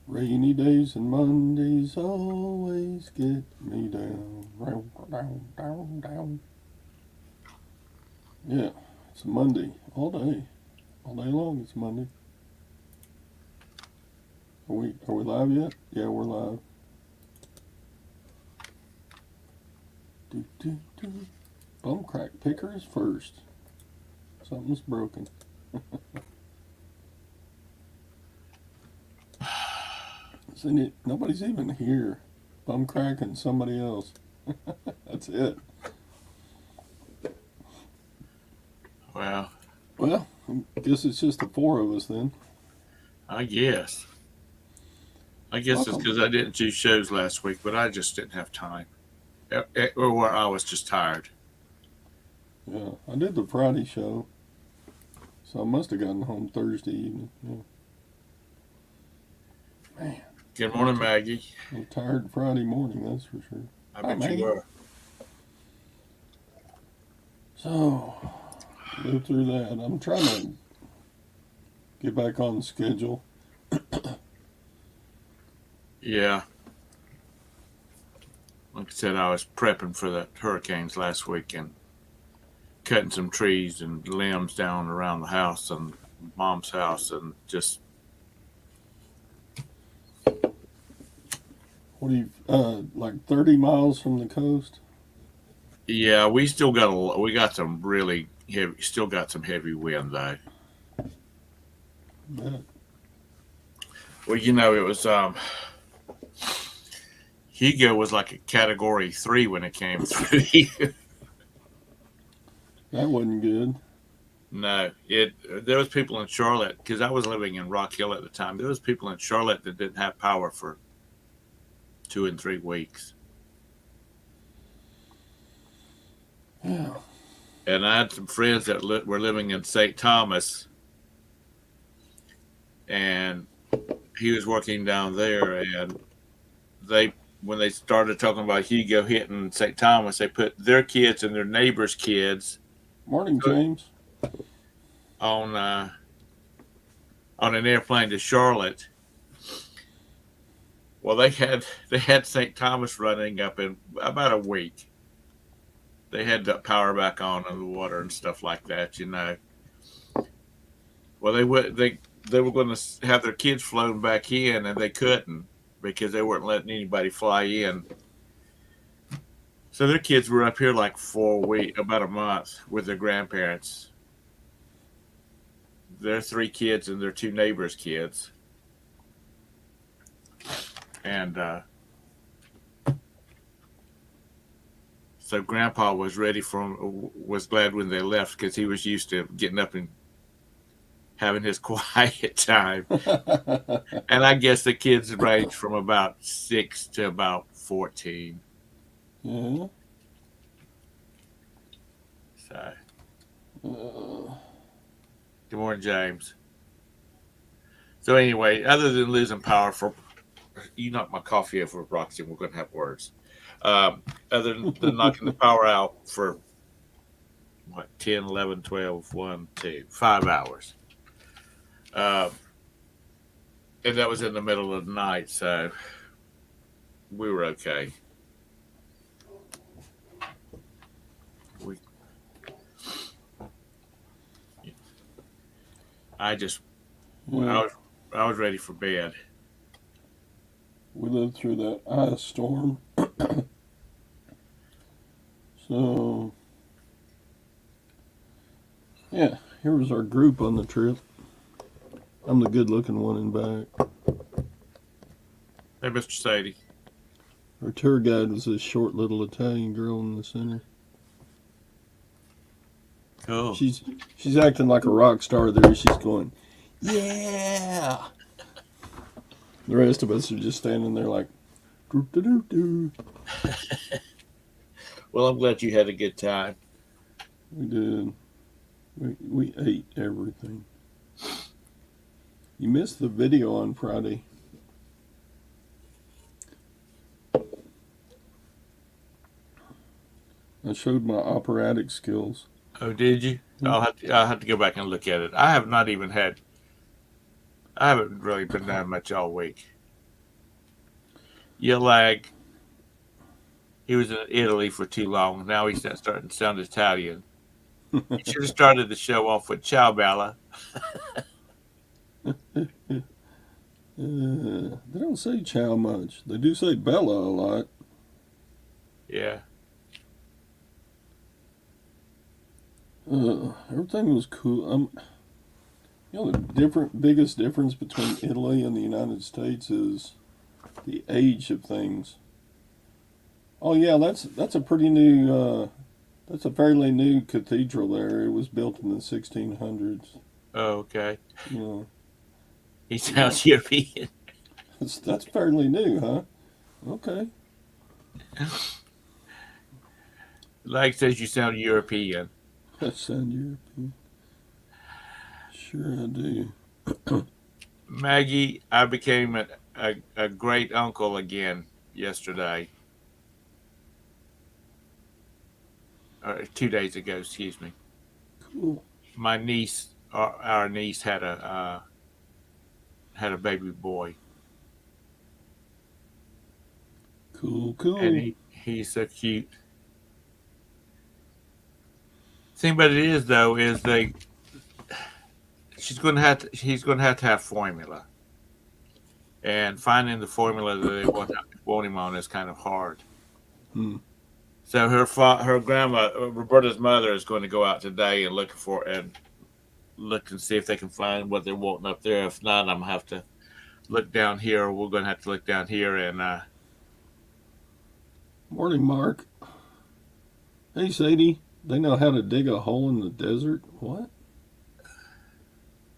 Rainy days and Mondays always get me down. Down, down, down. Yeah, it's a Monday all day. All day long it's Monday. Are we live yet? Yeah, we're live. Do, do, do. Bum crack picker is first. Something's broken. Nobody's even here. Bum crack and somebody else. That's it. Well, I guess it's just the four of us then. I guess. I guess it's Welcome. because I didn't do shows last week, but I just didn't have time. Or I was just tired. Yeah, I did the Friday show, so I must have gotten home Thursday evening. Yeah. Man, Good I'm, morning, t- Maggie. I'm tired Friday morning, that's for sure. I Hi, bet you Maggie. were. So, live through that. I'm trying to get back on the schedule. Yeah. Like I said, I was prepping for the hurricanes last week and cutting some trees and limbs down around the house and mom's house and just, What do you, like 30 miles from the coast? yeah, we got some really heavy, still got some heavy wind though. Yeah, Well, it was, Hugo was like a category 3 when it came through here. that wasn't good. No, there was people in Charlotte because I was living in Rock Hill at the time. There was people in Charlotte that didn't have power for 2 and 3 weeks, Yeah. and I had some friends that were living in St. Thomas, and he was working down there, and they when they started talking about Hugo hitting St. Thomas, they put their kids and their neighbors' kids Morning, James. on on an airplane to Charlotte. Well, they had St. Thomas running up in about a week. They had the power back on and the water and stuff like that. Well, they were going to have their kids flown back in, and they couldn't because they weren't letting anybody fly in. So their kids were up here like 4 weeks, about a month, with their grandparents. Their 3 kids and their 2 neighbors' kids, and so Grandpa was glad when they left because he was used to getting up and having his quiet time. And I guess the kids range from about 6 to about 14. Yeah. So, Uh, good morning, James. So anyway, other than losing power for you knocked my coffee over, Roxy, and we're going to have words. Other than knocking the power out for what 10, 11, 12, 1, 2, 5 hours. Um, and that was in the middle of the night, so we were okay. We, I just, yeah. I was ready for bed. We lived through that ice storm. So, yeah, here was our group on the trip. I'm the good looking one in back. Hey, Mr. Sadie. Our tour guide was this short little Italian girl in the center. Cool. She's acting like a rock star there. She's going, yeah. The rest of us are just standing there like, doo doo doo doo. Well, I'm glad you had a good time. We did. We ate everything. You missed the video on Friday. I showed my operatic skills. Oh, did you? I'll have to go back and look at it. I haven't really been doing much all week. You're like, he was in Italy for too long. Now he's starting to sound Italian. You should have started the show off with Ciao Bella. They don't say chow much. They do say Bella a lot. Yeah. Everything was cool. The biggest difference between Italy and the United States is the age of things. Oh yeah, that's a pretty new. That's a fairly new cathedral there. It was built in the 1600s. Oh, okay. You know, He yeah, sounds European. that's fairly new, huh? Okay. Like says you sound European. That sound European. Sure I do. Maggie, I became a great uncle again yesterday. Or 2 days ago, excuse me. Cool. My niece, our niece, had a baby boy, Cool. and Cool. he's so cute. Thing about it is though, is he's going to have formula, and finding the formula that they want him on is kind of hard. Hmm. So her grandma, Roberta's mother, is going to go out today and look and see if they can find what they're wanting up there. If not, I'm gonna have to look down here. Or we're going to have to look down here and Morning, Mark. Hey, Sadie. They know how to dig a hole in the desert. What?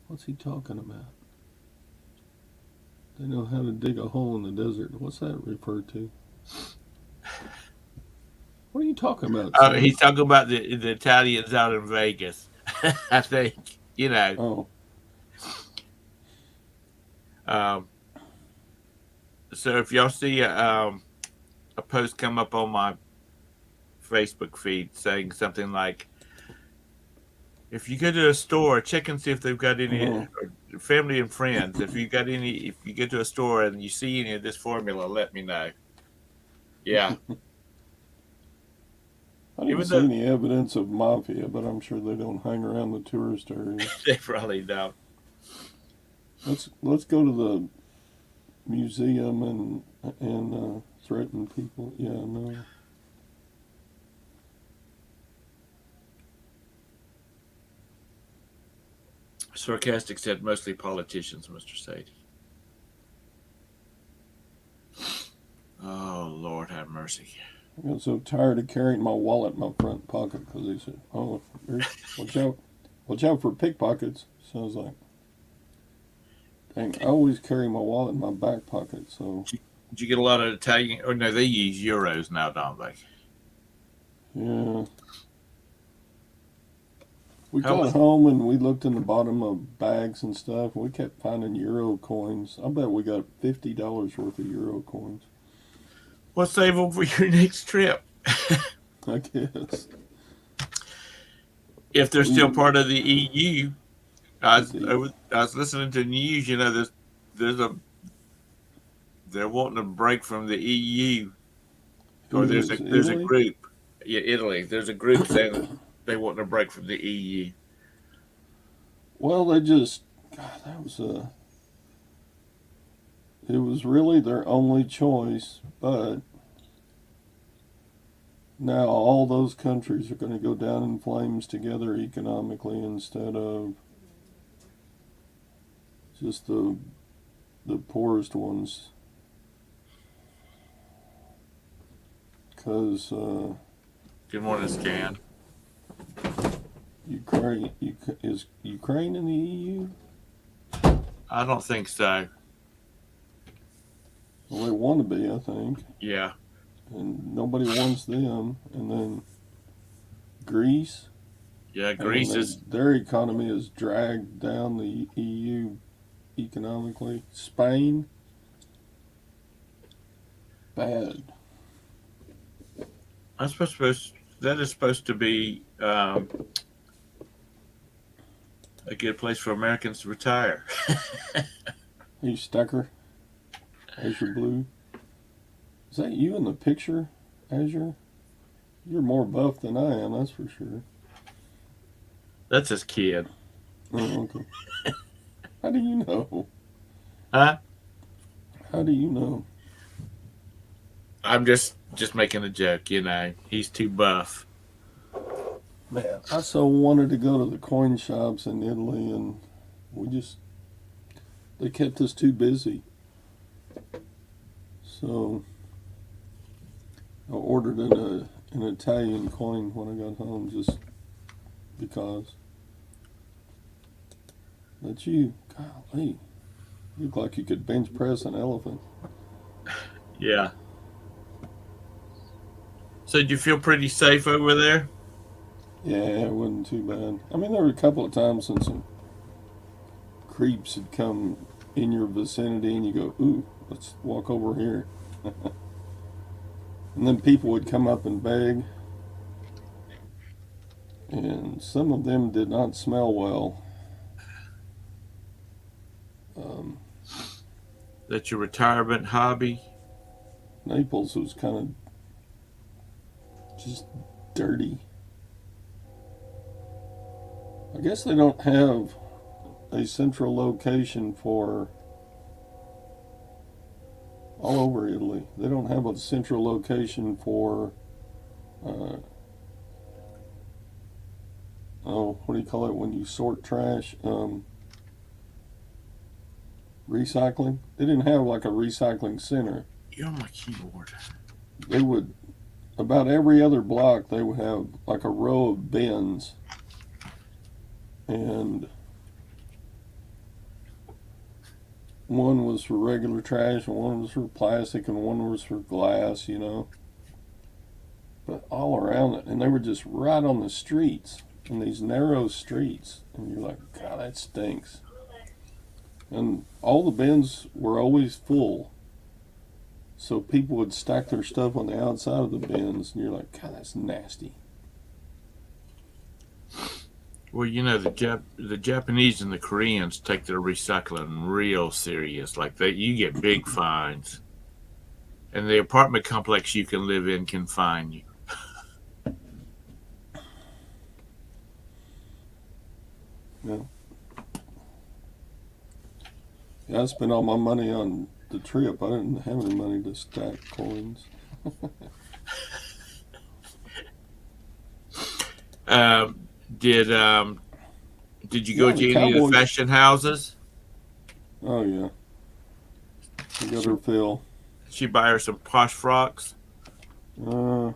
What's he talking about? They know how to dig a hole in the desert. What's that referred to? What are you talking about, Sadie? he's talking about the Italians out in Vegas. I think Oh, Um, so if y'all see a post come up on my Facebook feed saying something like, if you go to a store, check and see if they've got any oh. family and friends. If you go to a store and you see any of this formula, let me know. Yeah, I didn't even see though any evidence of mafia, but I'm sure they don't hang around the tourist areas. they probably don't. Let's go to the museum and threaten people. Yeah, no. Sarcastic said mostly politicians, Mr. Sadie. Oh Lord, have mercy. I got so tired of carrying my wallet in my front pocket because they said, "Oh, watch out for pickpockets." So I was like, "Dang, I always carry my wallet in my back pocket." So Did you get a lot of Italian? Or no, they use euros now, don't they? yeah, we How got much? home and we looked in the bottom of bags and stuff. And we kept finding euro coins. I bet we got $50 worth of euro coins. We'll save them for your next trip. I guess. If they're still We part of the EU. the I was listening to the news. There's a they're wanting to break from the EU, or who is there's a Italy? group. Yeah, Italy. There's a group saying that they want to break from the EU. Well, they just God, that was a. It was really their only choice, but now all those countries are going to go down in flames together economically instead of just the poorest ones. Because Good morning, Scan. Is Ukraine in the EU? I don't think so. Well, they want to be, I think, Yeah, and nobody wants them. And then Greece. yeah. I mean, Greece is. their economy has dragged down the EU economically. Spain, bad. I'm supposed. That is supposed to be a good place for Americans to retire. Hey, Stacker, there's your blue. that you in the picture, Azure? You're more buff than I am, that's for sure. That's his kid. Oh, okay. How do you know? Huh? How do you know? I'm just making a joke, you know. He's too buff. Man, I so wanted to go to the coin shops in Italy, and we just they kept us too busy. So I ordered an Italian coin when I got home, just because. That's you. Golly, you look like you could bench press an elephant. Yeah. So did you feel pretty safe over there? Yeah, it wasn't too bad. I mean, there were a couple of times when some creeps had come in your vicinity, and you go, "Ooh, let's walk over here." And then people would come up and beg, and some of them did not smell well. Um, That's your retirement hobby? Naples was kind of just dirty. I guess they don't have a central location for all over Italy. They don't have a central location for, uh, oh, what do you call it when you sort trash? Recycling. They didn't have like a recycling center. You're on my keyboard. They would, about every other block, they would have like a row of bins. And one was for regular trash, and one was for plastic, and one was for glass, you know. But all around it, and they were just right on the streets, in these narrow streets. And you're like, God, that stinks. And all the bins were always full. So people would stack their stuff on the outside of the bins, and you're like, God, that's nasty. Well, you know the Japanese and the Koreans take their recycling real serious. Like you get big fines, and the apartment complex you can live in can fine you. Yeah. Yeah, I spent all my money on the trip. I didn't have any money to stack coins. Um, did did you go Yeah, the to any of the Cowboys. fashion houses? Oh yeah, we got her fill. Did she buy her some posh frocks? Uh,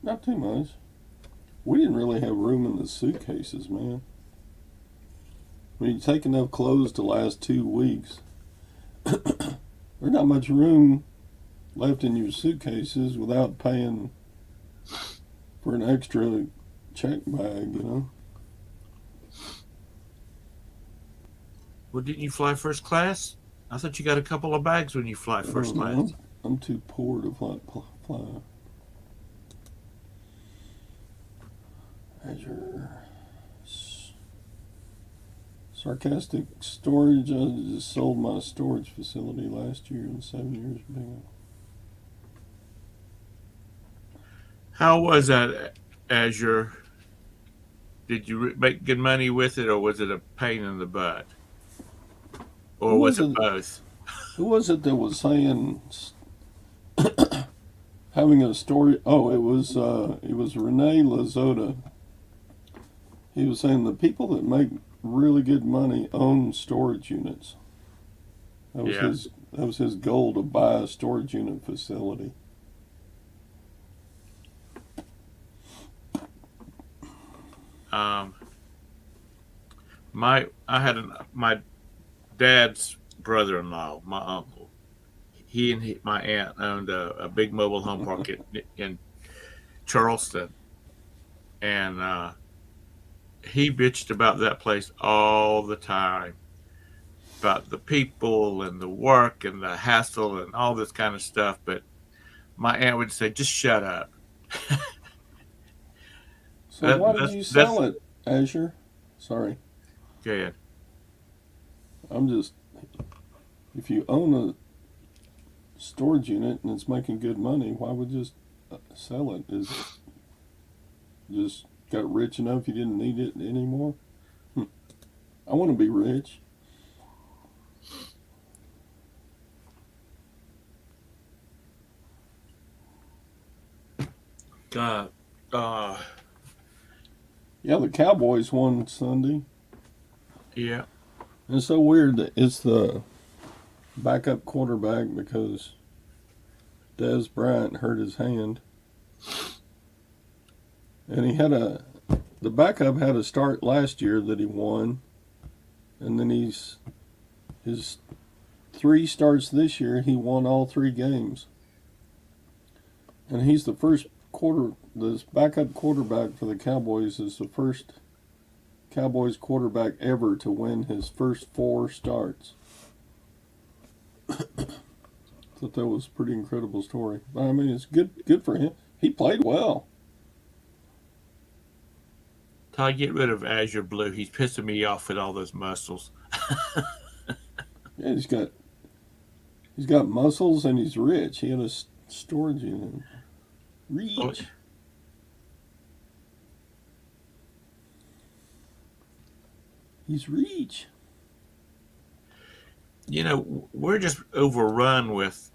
not too much. We didn't really have room in the suitcases, man. When you take enough clothes to last 2 weeks, there's not much room left in your suitcases without paying for an extra check bag, you know? Well, didn't you fly first class? I thought you got a couple of bags when you fly I first don't know. class. I'm too poor to fly. Azure. Sarcastic storage. I just sold my storage facility last year in 7 years being. How was that, Azure? Did you make good money with it, or was it a pain in the butt, Who or was was it it? both? Who was it that was saying having a story? Oh, it was Rene Lazota. He was saying the people that make really good money own storage units. That was Yeah. his. That was his goal, to buy a storage unit facility. Um, my dad's brother-in-law, my uncle. He and my aunt owned a big mobile home park in Charleston, and he bitched about that place all the time, about the people and the work and the hassle and all this kind of stuff. But my aunt would say, "Just shut up." So why did That's you that's sell it, Azure? Sorry, good. I'm just. If you own storage unit and it's making good money, why would you just sell it? Is just got rich enough you didn't need it anymore? I want to be rich. God, Yeah, the Cowboys won Sunday. yeah. It's so weird that it's the backup quarterback because Des Bryant hurt his hand. And the backup had a start last year that he won. And then his 3 starts this year, he won all 3 games. And he's this backup quarterback for the Cowboys is the first Cowboys quarterback ever to win his first 4 starts. Thought that was a pretty incredible story. But I mean, it's good for him. He played well. Todd, get rid of Azure Blue. He's pissing me off with all those muscles. Yeah, he's got muscles and he's rich. He had a storage unit. Reach. He's reach. You know, we're just overrun with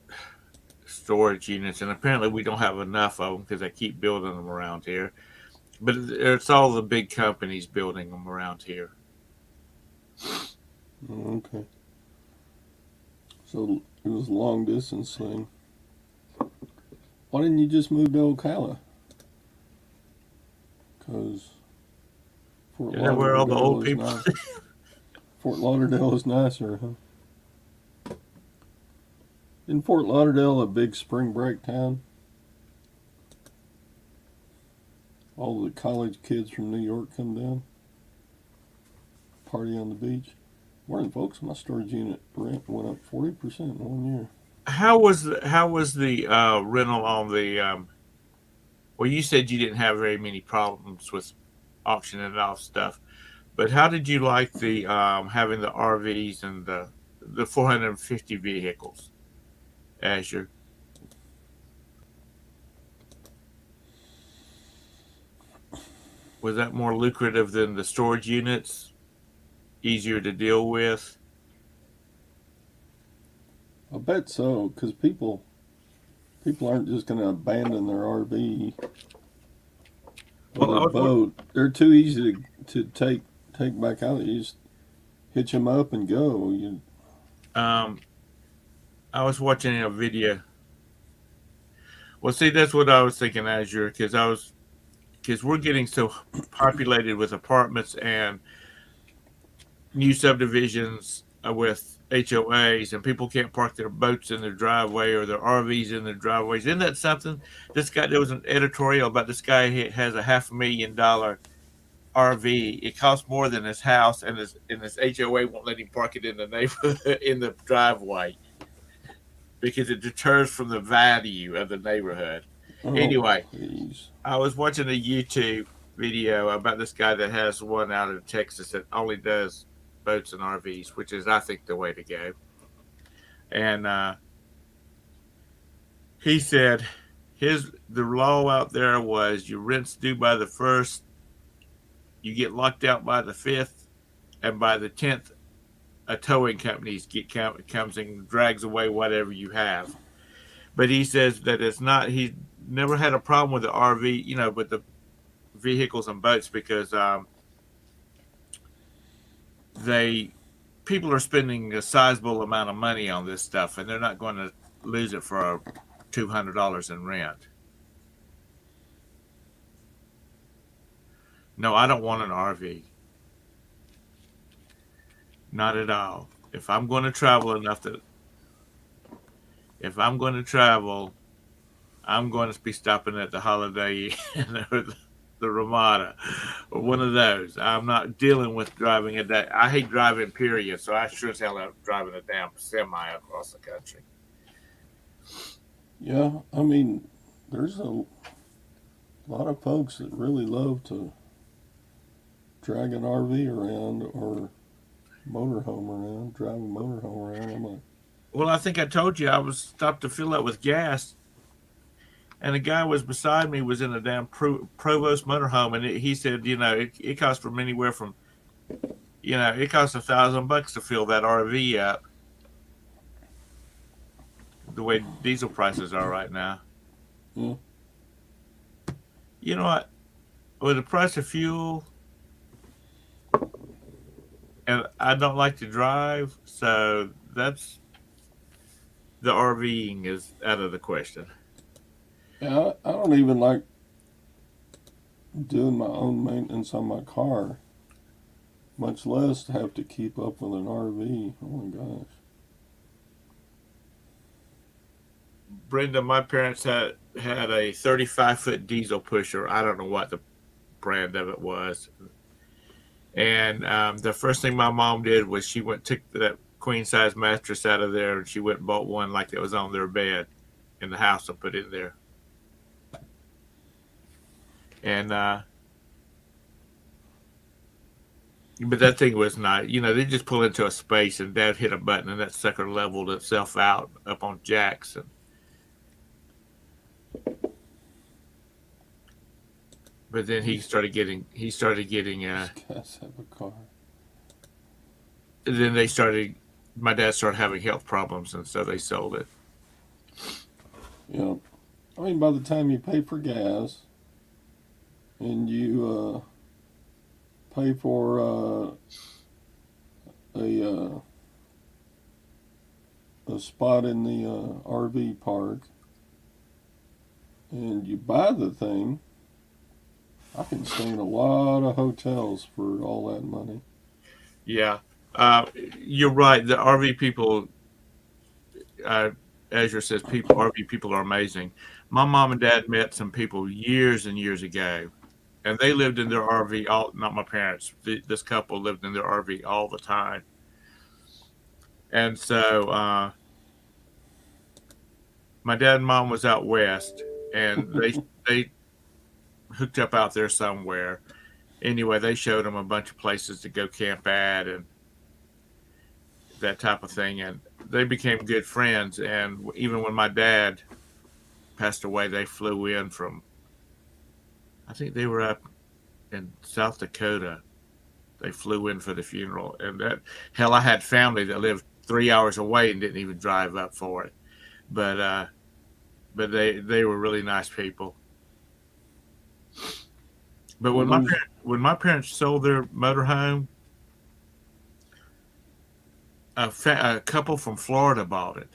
storage units, and apparently we don't have enough of them because they keep building them around here. But it's all the big companies building them around here. Okay. So it was a long distance thing. Why didn't you just move to Ocala? Because Fort Is that where all the Lauderdale old is people? nice. Fort Lauderdale is nicer, huh? Isn't Fort Lauderdale a big spring break town? All the college kids from New York come down, party on the beach. Morning, folks. My storage unit rent went up 40% in 1 year. How was the rental on the? Well, you said you didn't have very many problems with auctioning off stuff, but how did you like the having the RVs and the 450 vehicles, Azure? Was that more lucrative than the storage units? Easier to deal with? I bet so, because people aren't just going to abandon their RV or Well, their boat. They're too easy to take back out. You just hitch them up and go. um, I was watching a video. Well, see, that's what I was thinking, Azure, because we're getting so populated with apartments and new subdivisions with HOAs, and people can't park their boats in their driveway or their RVs in their driveways. Isn't that something? There was an editorial about this guy who has a $500,000 RV. It costs more than his house, and his HOA won't let him park it in the neighborhood in the driveway because it deters from the value of the neighborhood. Oh, Anyway, please. I was watching a YouTube video about this guy that has one out in Texas that only does boats and RVs, which is, I think, the way to go. And he said the law out there was your rent's due by the 1st, you get locked out by the 5th, and by the 10th, a towing company comes and drags away whatever you have. But he says that it's not. He never had a problem with the RV, with the vehicles and boats because people are spending a sizable amount of money on this stuff, and they're not going to lose it for $200 in rent. No, I don't want an RV. Not at all. If I'm going to travel, I'm going to be stopping at the Holiday Inn or the Ramada or one of those. I'm not dealing with driving a day. I hate driving, period. So I sure as hell am driving a damn semi across the country. Yeah, I mean, there's a lot of folks that really love to drag an RV around or motorhome around, drive a motorhome around. I'm like, Well, I think I told you I was stopped to fill up with gas, and the guy was beside me was in a damn Provost motorhome, and he said, it costs from anywhere from, it costs $1,000 to fill that RV up. The way diesel prices are right now, Yeah. you know what? With the price of fuel, and I don't like to drive, so that's the RVing is out of the question. Yeah, I don't even like doing my own maintenance on my car, much less have to keep up with an RV. Oh my gosh. Brenda, my parents had a 35-foot diesel pusher. I don't know what the brand of it was. And the first thing my mom did was she went took that queen size mattress out of there and she went and bought one like that was on their bed in the house and put it in there. And but that thing was not, they just pull into a space and Dad hit a button and that sucker leveled itself out up on jacks. And but then he started getting These guys have a car. then my dad started having health problems and so they sold it. You know, I mean, by the time you pay for gas and you pay for a a spot in the RV park and you buy the thing, I can stay in a lot of hotels for all that money. Yeah. Uh, you're right. The RV people, uh, Azure says RV people are amazing. My mom and dad met some people years and years ago, and they lived in their RV not my parents. This couple lived in their RV all the time. And so my dad and mom was out west, and they hooked up out there somewhere. Anyway, they showed them a bunch of places to go camp at and that type of thing, and they became good friends. And even when my dad passed away, they flew in from, I think they were up in South Dakota. They flew in for the funeral, and that hell, I had family that lived 3 hours away and didn't even drive up for it. But they were really nice people. But Well, there's when my parents sold their motorhome, a couple from Florida bought it,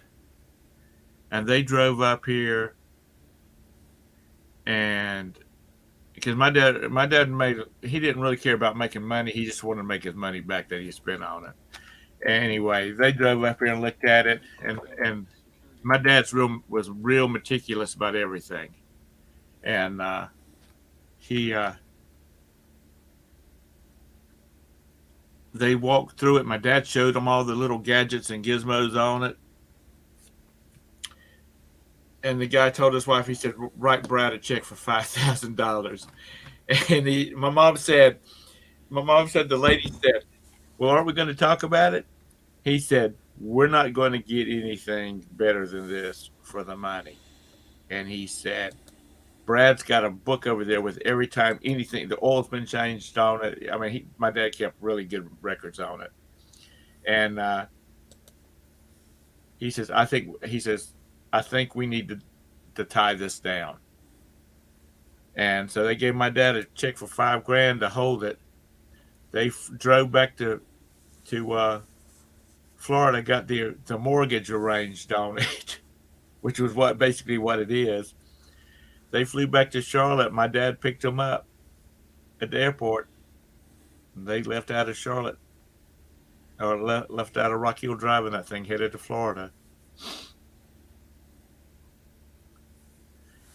and they drove up here. And because my dad he didn't really care about making money. He just wanted to make his money back that he spent on it. Anyway, they drove up here and looked at it, and my dad's was real meticulous about everything. And he they walked through it. My dad showed them all the little gadgets and gizmos on it. And the guy told his wife, he said, "Write Brad a check for $5,000." And my mom said, the lady said, "Well, aren't we going to talk about it?" He said, "We're not going to get anything better than this for the money." And he said, "Brad's got a book over there with every time anything, the oil's been changed on it." I mean, my dad kept really good records on it. And he says, "I think we need to tie this down." And so they gave my dad a check for $5,000 to hold it. They drove back to Florida, got the mortgage arranged on it, which was basically what it is. They flew back to Charlotte. My dad picked them up at the airport. And they left out of Charlotte, or left out of Rock Hill Drive, and that thing headed to Florida.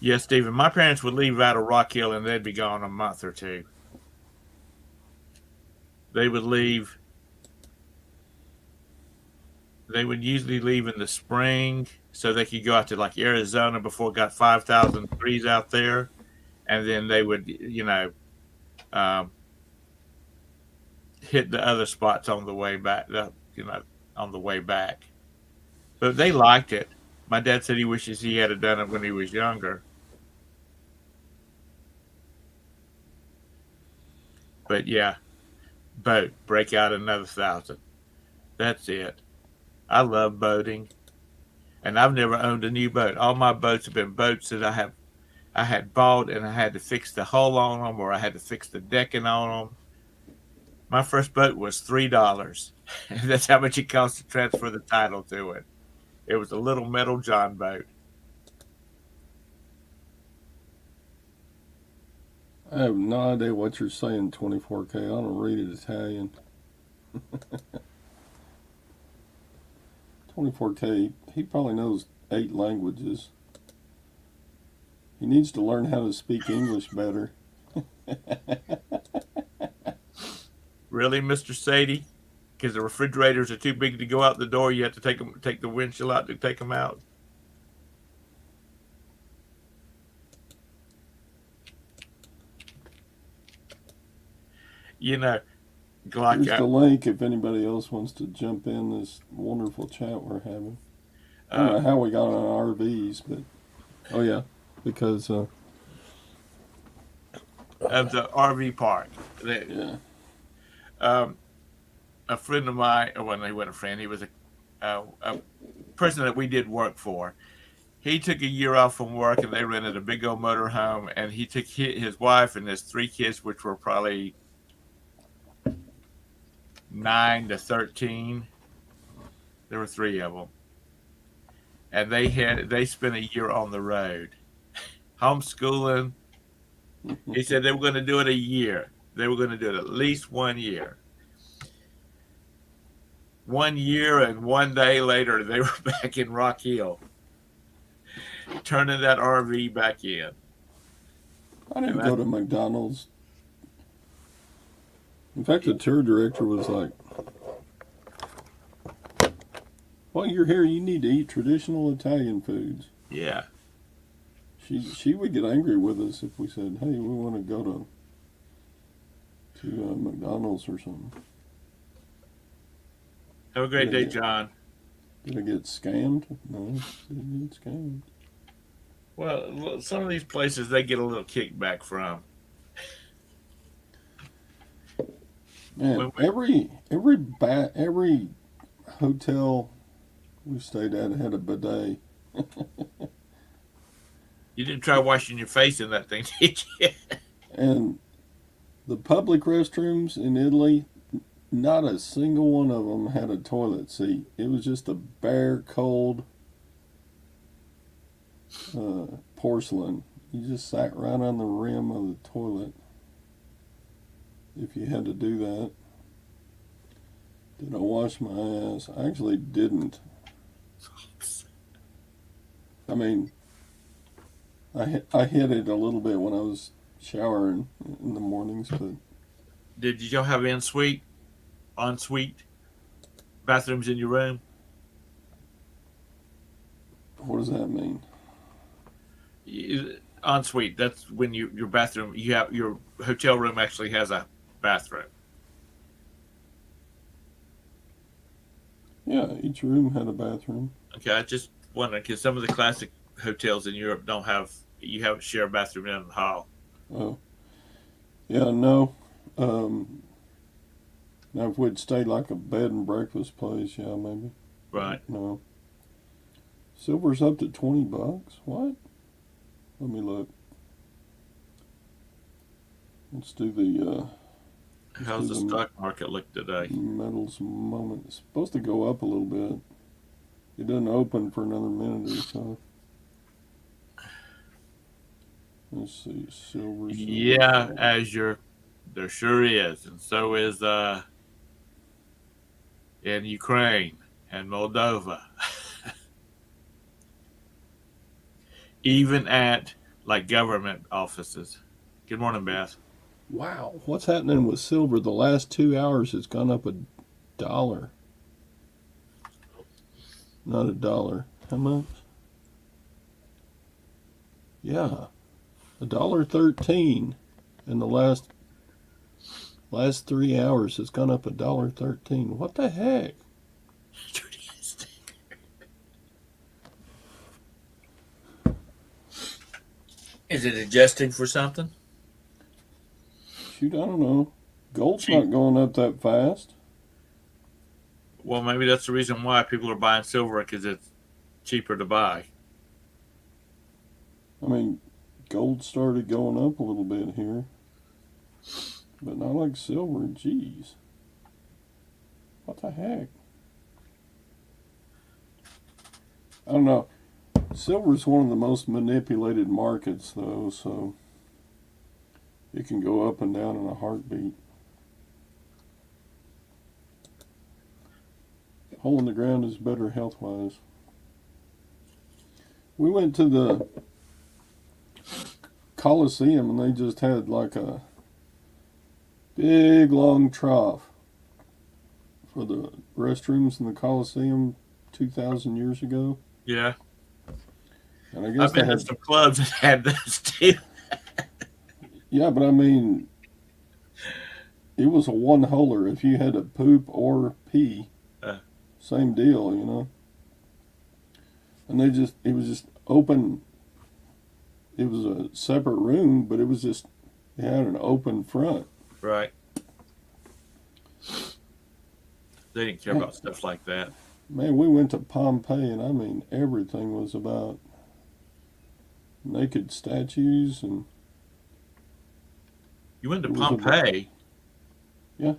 Yes, Stephen. My parents would leave out of Rock Hill, and they'd be gone a month or two. They would leave. They would usually leave in the spring so they could go out to like Arizona before it got 5,000 degrees out there, and then they would, um, hit the other spots on the way back. On the way back. But they liked it. My dad said he wishes he had done it when he was younger. But yeah, boat, break out another 1,000. That's it. I love boating, and I've never owned a new boat. All my boats have been boats that I had bought, and I had to fix the hull on them, or I had to fix the decking on them. My first boat was $3. That's how much it cost to transfer the title to it. It was a little metal John boat. I have no idea what you're saying, 24K. I don't read it Italian. 24K, he probably knows 8 languages. He needs to learn how to speak English better. Really, Mr. Sadie? Because the refrigerators are too big to go out the door. You have to take the windshield out to take them out. You know, like Here's the link if anybody else wants to jump in this wonderful chat we're having. I don't know how we got on RVs, but oh yeah, because of the RV park. yeah. A friend of mine, well, he wasn't a friend. He was a person that we did work for. He took a year off from work, and they rented a big old motor home. And he took his wife and his 3 kids, which were probably 9 to 13. There were 3 of them, and they spent a year on the road, homeschooling. He said they were going to do it a year. They were going to do it at least 1 year. 1 year and 1 day later, they were back in Rock Hill, turning that RV back in. I didn't go to McDonald's. In fact, the tour director was like, "While you're here, you need to eat traditional Italian foods." Yeah. She would get angry with us if we said, "Hey, we want to go to McDonald's or something." Have a great day, John. Did I get scammed? No, didn't get scammed. Well, some of these places they get a little kickback from. Man, every hotel we stayed at had a bidet. You didn't try washing your face in that thing, did you? And the public restrooms in Italy, not a single one of them had a toilet seat. It was just a bare, cold porcelain. You just sat right on the rim of the toilet if you had to do that. Did I wash my ass? I actually didn't. I mean, I hit it a little bit when I was showering in the mornings, but Did y'all have ensuite bathrooms in your room? what does that mean? Ensuite. That's when your bathroom. You have your hotel room actually has a bathroom. Yeah, each room had a bathroom. Okay, I just wondering because some of the classic hotels in Europe don't have share a bathroom in the hall. Oh, yeah, no. Now if we'd stayed like a bed and breakfast place, yeah, maybe. Right. No. Silver's up to $20. What? Let me look. Let's do the How's the stock market look today? metals moment. It's supposed to go up a little bit. It doesn't open for another minute or so. Let's see, silver. Yeah, Azure. There sure is, and so is in Ukraine and Moldova. Even at like government offices. Good morning, Beth. Wow, what's happening with silver? The last 2 hours it's gone up $1. Not $1. How much? Yeah, $1.13 in the last 3 hours. It's gone up $1.13. What the heck? Is it adjusting for something? Shoot, I don't know. Gold's Cheap. not going up that fast. Well, maybe that's the reason why people are buying silver because it's cheaper to buy. I mean, gold started going up a little bit here, but not like silver. Jeez, what the heck? I don't know. Silver's one of the most manipulated markets, though, so it can go up and down in a heartbeat. Hole in the ground is better health-wise. We went to the Coliseum and they just had like a big long trough for the restrooms in the Coliseum 2,000 years ago. Yeah. And I guess I've they been to had, some clubs that had those too. yeah, but I mean, it was a one-holer. If you had to poop or pee, Uh, same deal, you know. And it was just open. It was a separate room, but it was just, it had an open front. right. They didn't care about stuff like that. Man, we went to Pompeii, and I mean, everything was about naked statues, and You went to it was about, Pompeii. yeah,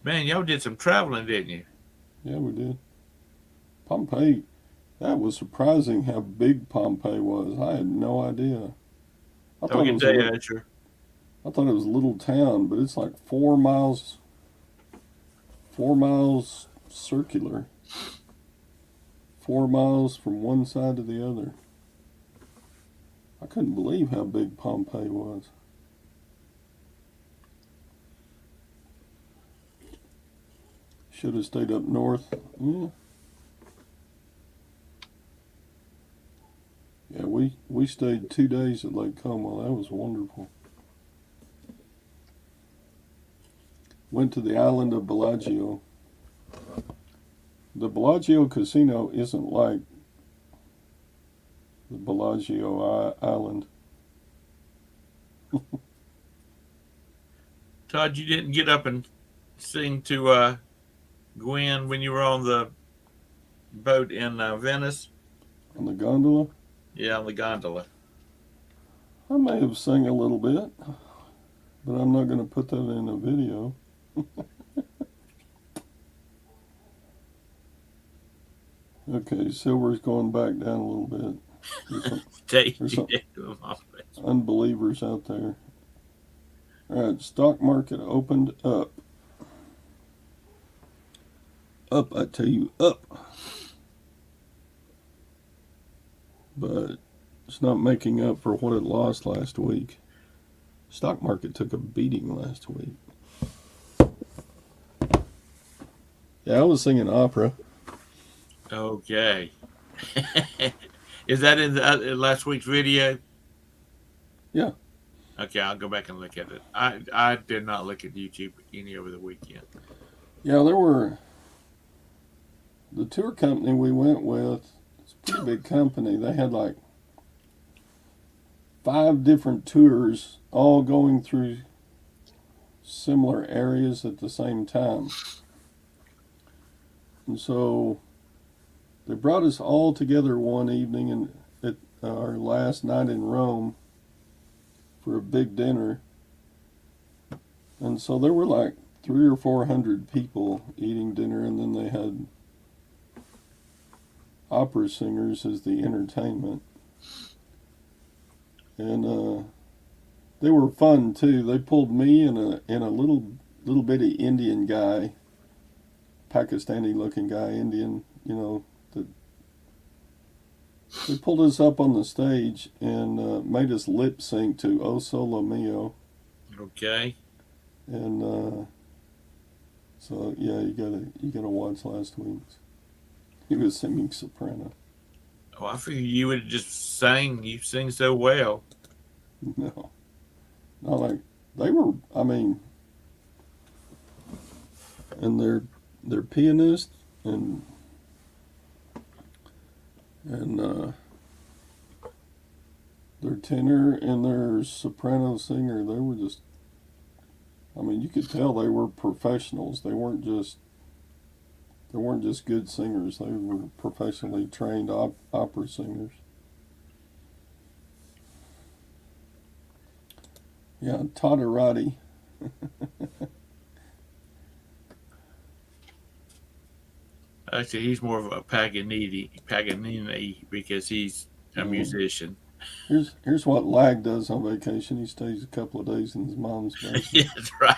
Man, y'all did some traveling, didn't you? yeah, we did. Pompeii, that was surprising how big Pompeii was. I had no idea. I I thought it can was a tell you, little, Asher. I thought it was a little town, but it's like 4 miles circular, 4 miles from one side to the other. I couldn't believe how big Pompeii was. Should have stayed up north. Yeah, yeah. We stayed 2 days at Lake Como. That was wonderful. Went to the island of Bellagio. The Bellagio Casino isn't like the Bellagio Island. Todd, you didn't get up and sing to Gwen when you were on the boat in Venice? On the gondola, Yeah, on the gondola. I may have sang a little bit, but I'm not going to put that in a video. Okay, silver's going back down a little bit. There's some unbelievers out there. All right, stock market opened up. Up, I tell you, up. But it's not making up for what it lost last week. Stock market took a beating last week. Yeah, I was singing opera. Okay. Is that in the last week's video? Yeah. Okay, I'll go back and look at it. I did not look at YouTube any over the weekend. Yeah, there were the tour company we went with. It's a pretty big company. They had like 5 different tours all going through similar areas at the same time. And so they brought us all together one evening and at our last night in Rome for a big dinner. And so there were like 300 or 400 people eating dinner, and then they had opera singers as the entertainment. And they were fun too. They pulled me and a little bitty Indian guy, Pakistani looking guy, Indian, you know. They pulled us up on the stage and made us lip sync to "O Solo Mio." Okay. And so yeah, you gotta watch last week's. He was singing soprano. Oh, I figured you would have just sang. You sing so well. No, not like they were. I mean, and they're pianist and their tenor and their soprano singer, they were just, I mean, you could tell they were professionals. They weren't just good singers. They were professionally trained opera singers. Yeah, Todorotti. Actually, he's more of a Paganini because he's a Mm. musician. Here's what Lag does on vacation. He stays a couple of days in his mom's basement. That's right.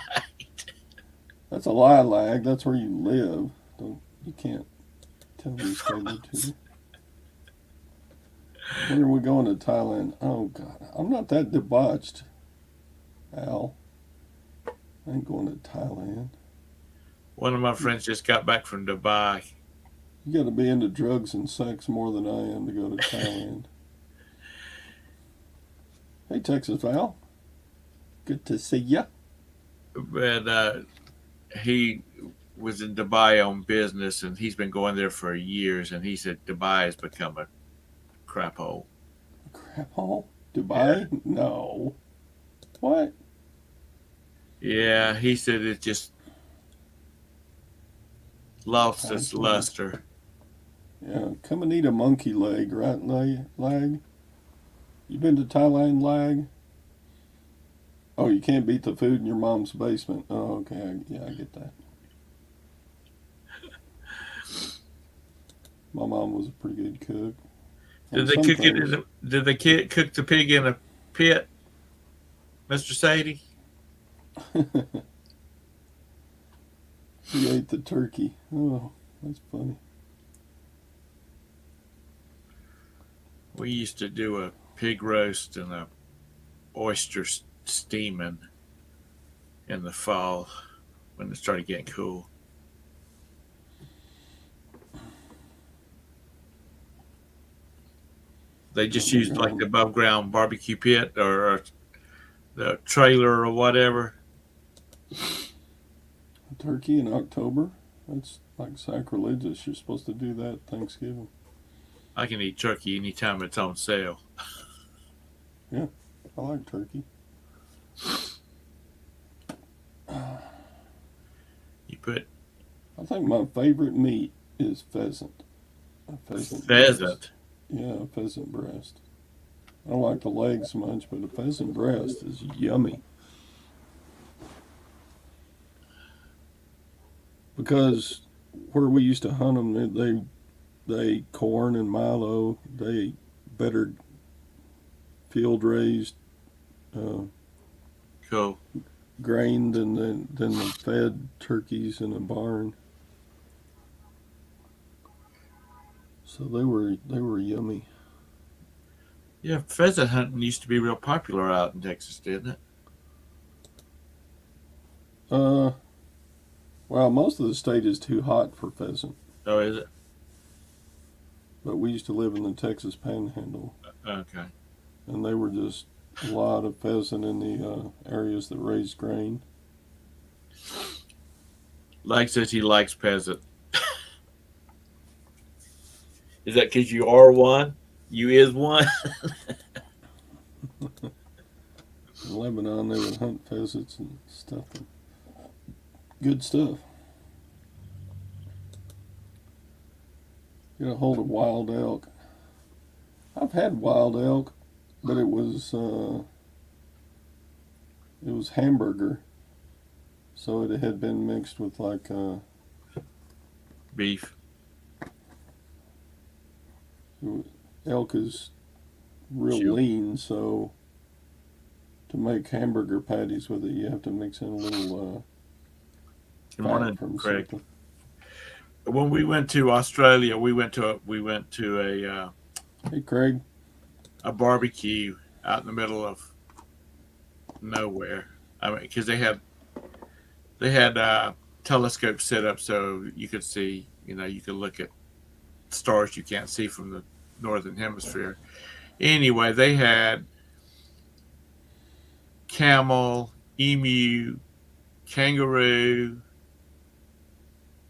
That's a lie, Lag. That's where you live. Don't you can't tell me you stay there too. When are we going to Thailand? Oh God, I'm not that debauched, Al. I ain't going to Thailand. One of my friends just got back from Dubai. You got to be into drugs and sex more than I am to go to Thailand. Hey, Texas Val. Good to see ya. But he was in Dubai on business, and he's been going there for years. And he said Dubai has become a crap hole. Crap hole? Yeah, Dubai? No. What? yeah. He said it just lost its Thailand. luster. Yeah, come and eat a monkey leg, right, Lag? You been to Thailand, Lag? Oh, you can't beat the food in your mom's basement. Oh, okay. Yeah, I get that. My mom was a pretty good cook. Did And they some cook it? In things. a, did they cook the pig in a pit, Mister Sadie? He ate the turkey. Oh, that's funny. We used to do a pig roast and a oyster steaming in the fall when it started getting cool. They Oh just my used like God. the above ground barbecue pit or the trailer or whatever. Turkey in October? That's like sacrilegious. You're supposed to do that Thanksgiving. I can eat turkey anytime it's on sale. Yeah, I like turkey. You put I think my favorite meat is pheasant. A pheasant breast. pheasant. Yeah, a pheasant breast. I don't like the legs much, but a pheasant breast is yummy. Because where we used to hunt them, they ate corn and milo. They ate better field raised uh, Cool. grain than the fed turkeys in a barn. So they were yummy. Yeah, pheasant hunting used to be real popular out in Texas, didn't it? Uh, well, most of the state is too hot for pheasant, Oh, is it? but we used to live in the Texas Panhandle, Okay. and they were just a lot of pheasant in the areas that raised grain. Like says he likes pheasant. Is that because you are one? You is one? In Lebanon, they would hunt pheasants and stuff. Good stuff. Get a hold of wild elk. I've had wild elk, but it was hamburger, so it had been mixed with like Beef. elk is real Shoot. lean, so to make hamburger patties with it, you have to mix in a little Good fat morning, from Craig. something. When we went to Australia, we went to Hey, Craig. a barbecue out in the middle of nowhere. I mean, because they had telescopes set up so you could see, you could look at stars you can't see from the northern hemisphere. Anyway, they had camel, emu, kangaroo,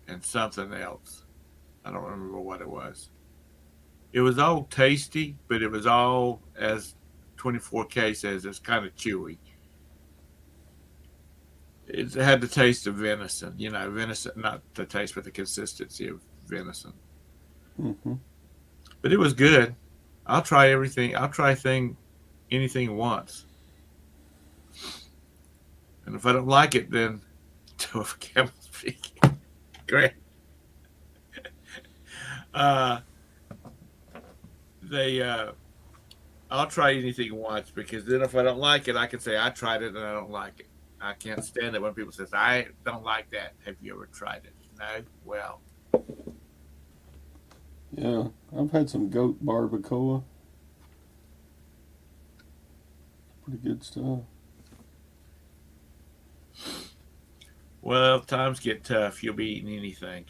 and something else. I don't remember what it was. It was all tasty, but it was all as 24K says it's kind of chewy. It had the taste of venison, venison, not the taste, but the consistency of venison. Mm-hmm. But it was good. I'll try everything. I'll try anything once. And if I don't like it, then to a camel's feet. Great. Uh, they I'll try anything once because then if I don't like it, I can say I tried it and I don't like it. I can't stand it when people say I don't like that. Have you ever tried it? No. Well, Yeah, I've had some goat barbacoa. Pretty good stuff. well, if times get tough, you'll be eating anything.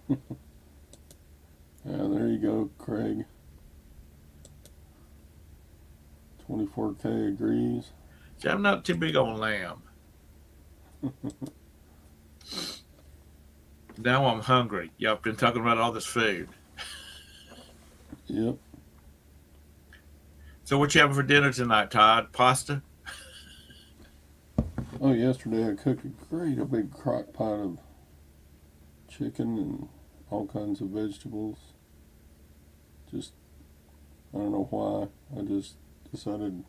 Yeah, there you go, Craig. 24K agrees. See, I'm not too big on lamb. Now I'm hungry. Y'all been talking about all this food. Yep. So what you having for dinner tonight, Todd? Pasta? Oh, yesterday I cooked a big crock pot of chicken and all kinds of vegetables. Just, I don't know why. I just decided.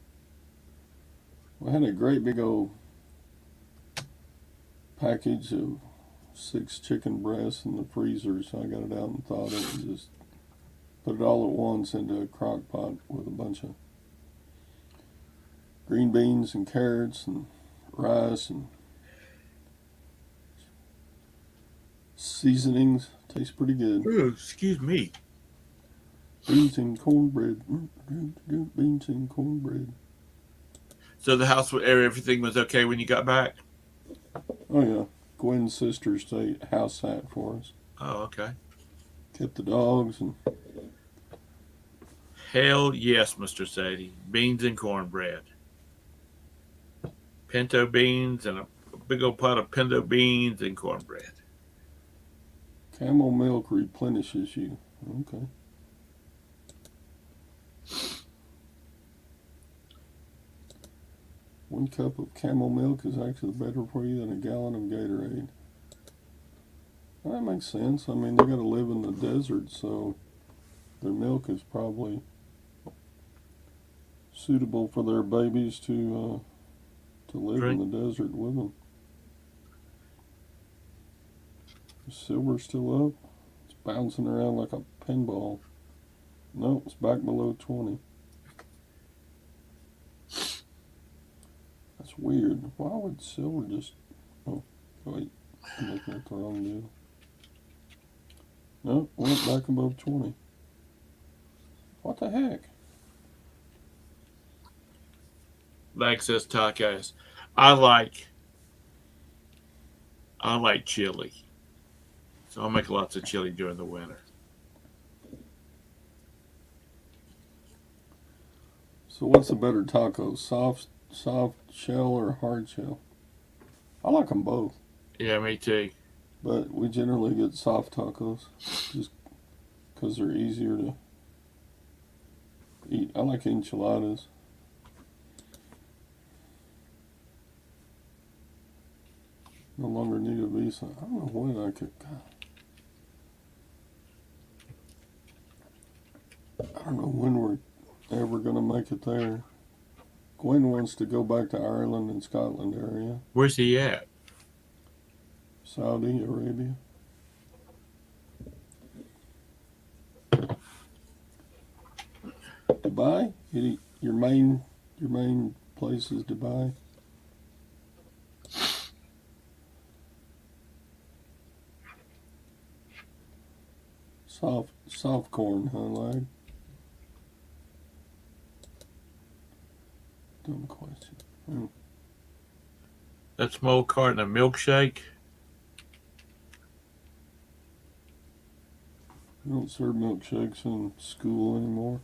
I had a great big old package of 6 chicken breasts in the freezer, so I got it out and thawed it and just put it all at once into a crock pot with a bunch of green beans and carrots and rice and seasonings. Tastes pretty good. Ooh, excuse me. Beans and cornbread. Beans and cornbread. So the house, everything was okay when you got back? Oh yeah, Gwen's sister house sat for us. Oh, okay. Kept the dogs and Hell yes, Mr. Sadie. Beans and cornbread. Pinto beans and a big old pot of pinto beans and cornbread. camel milk replenishes you. Okay. One cup of camel milk is actually better for you than a gallon of Gatorade. That makes sense. I mean, they got to live in the desert, so their milk is probably suitable for their babies to live Drink. in the desert with them. Is silver still up? It's bouncing around like a pinball. No, it's back below 20. That's weird. Why would silver just... Oh, wait. I'm looking at the wrong deal. No, went back above 20. What the heck? Like says tacos. I like chili. So I'll make lots of chili during the winter. So what's a better taco? Soft shell or hard shell? I like them both, Yeah, me too. but we generally get soft tacos just because they're easier to eat. I like enchiladas. No longer need a visa. I don't know when I could. God. I don't know when we're ever gonna make it there. Gwen wants to go back to Ireland and Scotland area. Where's he at? Saudi Arabia. Dubai? Your main place is Dubai? Soft corn, huh, lad? Dumb question. That small carton of milkshake. We don't serve milkshakes in school anymore.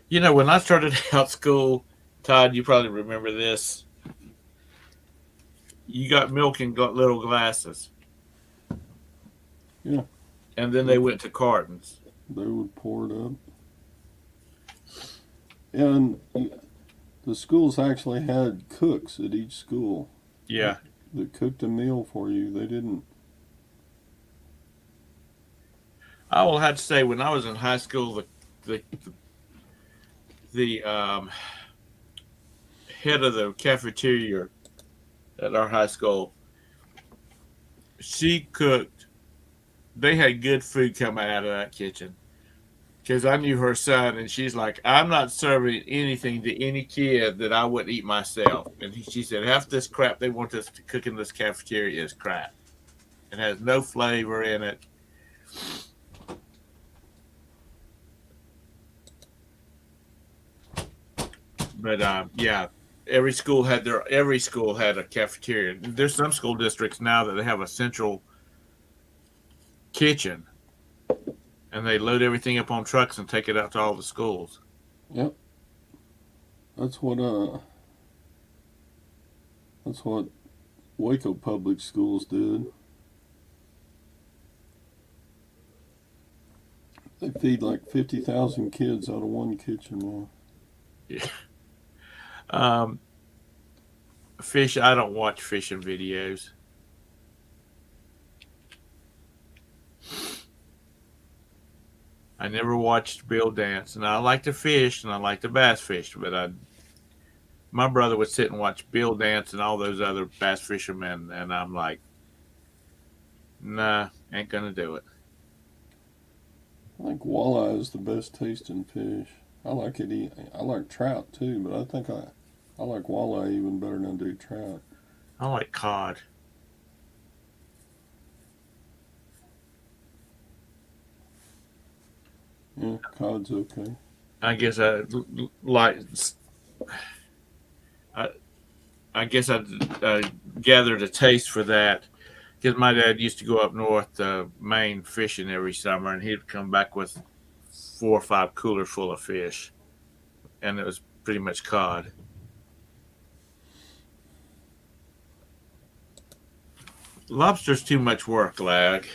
You know, when I started out school, Todd, you probably remember this. You got milk in little glasses. Yeah. and then they went to cartons. They would pour it up. And the schools actually had cooks at each school Yeah. that cooked a meal for you. They didn't. I will have to say, when I was in high school, the head of the cafeteria at our high school, she cooked. They had good food coming out of that kitchen because I knew her son, and she's like, "I'm not serving anything to any kid that I wouldn't eat myself." And she said, "Half this crap they want us to cook in this cafeteria is crap. It has no flavor in it." But yeah, every school had a cafeteria. There's some school districts now that they have a central kitchen, and they load everything up on trucks and take it out to all the schools. Yep. That's what Waco Public Schools did. They feed like 50,000 kids out of one kitchen now. Yeah. Um, Fish. I don't watch fishing videos. I never watched Bill dance, and I like to fish and I like to bass fish, but my brother would sit and watch Bill dance and all those other bass fishermen, and I'm like, nah, ain't gonna do it. I think walleye is the best tasting fish. I like it. I like trout too, but I think I like walleye even better than I do trout. I like cod. Yeah, cod's okay. I guess like. I, I guess I gathered a taste for that because my dad used to go up north to Maine fishing every summer, and he'd come back with 4 or 5 coolers full of fish, and it was pretty much cod. Lobster's too much work, lag.